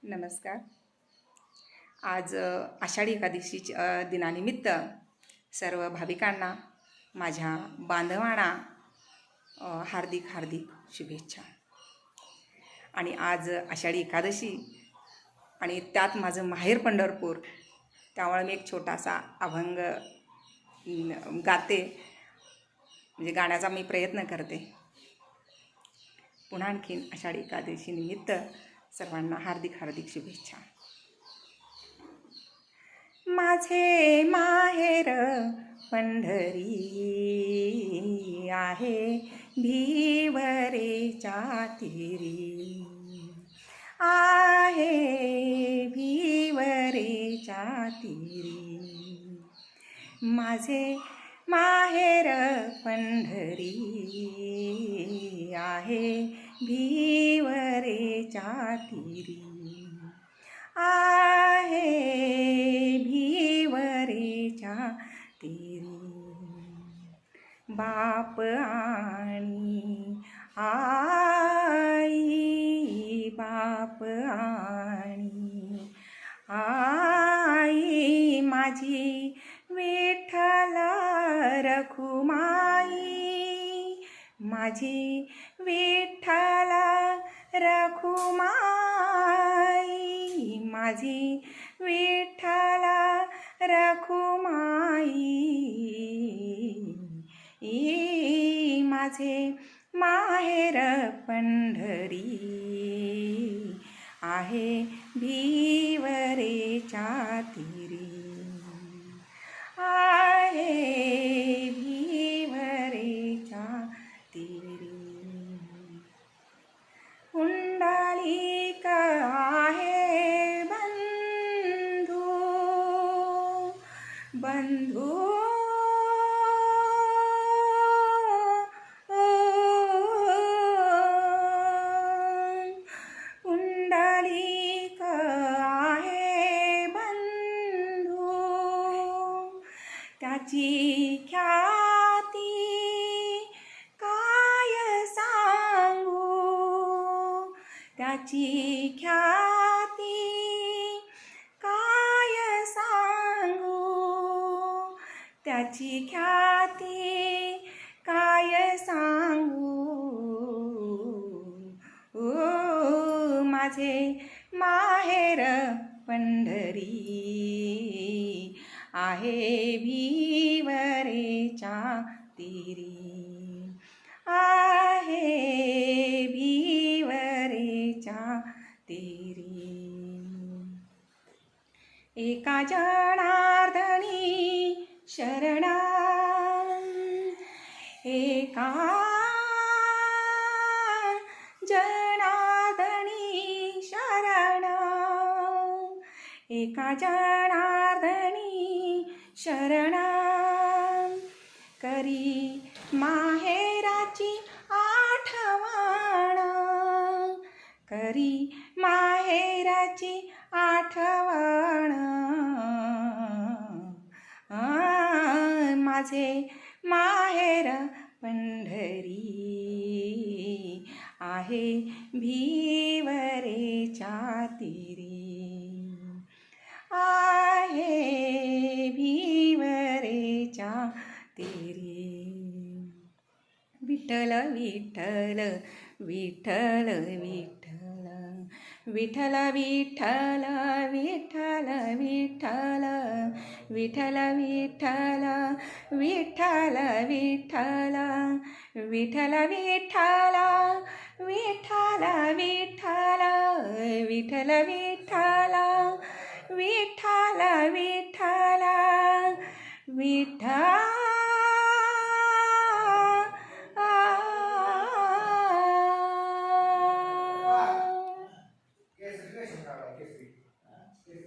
नमस्कार. आज आषाढी एकादशीच्या दिनानिमित्त सर्व भाविकांना माझ्या बांधवांना हार्दिक हार्दिक शुभेच्छा. आणि आज आषाढी एकादशी आणि त्यात माझं माहेर पंढरपूर, त्यामुळे मी एक छोटासा अभंग गाते, म्हणजे गाण्याचा मी प्रयत्न करते. पुन्हा आणखीन आषाढी एकादशी निमित्त सर्वांना हार्दिक हार्दिक शुभेच्छा. माझे माहेर पंढरी आहे भिवरेच्या तीरी, आहे भिवरेच्या तीरी. माझे माहेर पंढरी आहे भिवरेच्या तीरी, आहे भिवरेच्या तीरी. बाप आणि आई, बाप आणि आई, माझी विठ्ठल रखुमाई, माझी विठ्ठल रखुमाई, माझी विठ्ठल रखुमाई. माझे माहेर पंढरी आहे भिवरेच्या तीरी, आहे भिवरेच्या तीरी. पुंडलिक आहे बंधू, बंधू पुंडलिक आहे बंधू, त्याची ख्याती काय सांगू, त्याची ख्याती काय सांगू, त्याची ख्याती काय सांगू. माझे माहेर पंढरी आहे भिवरेच्या तीरी, आहे भिवरेच्या तीरी. एका जनार्दनी शरण, एका जनार्दनी शरण, एका जनार्दनी शरण. करी माहेराची आठवण, करी माहेराची आठवण. माझे माहेर पंढरी आहे भिवरेच्या तीरी, आहे भिवरेच्या तीरी. विठ्ठल विठ्ठल विठ्ठल विठ्ठल, विठ्ठल विठ्ठल विठ्ठल विठ्ठल, विठ्ठल विठ्ठल विठ्ठल विठ्ठल, विठ्ठल विठ्ठल विठ्ठल विठ्ठल, विठ्ठल विठ्ठल विठ्ठल विठ्ठल, विठ्ठल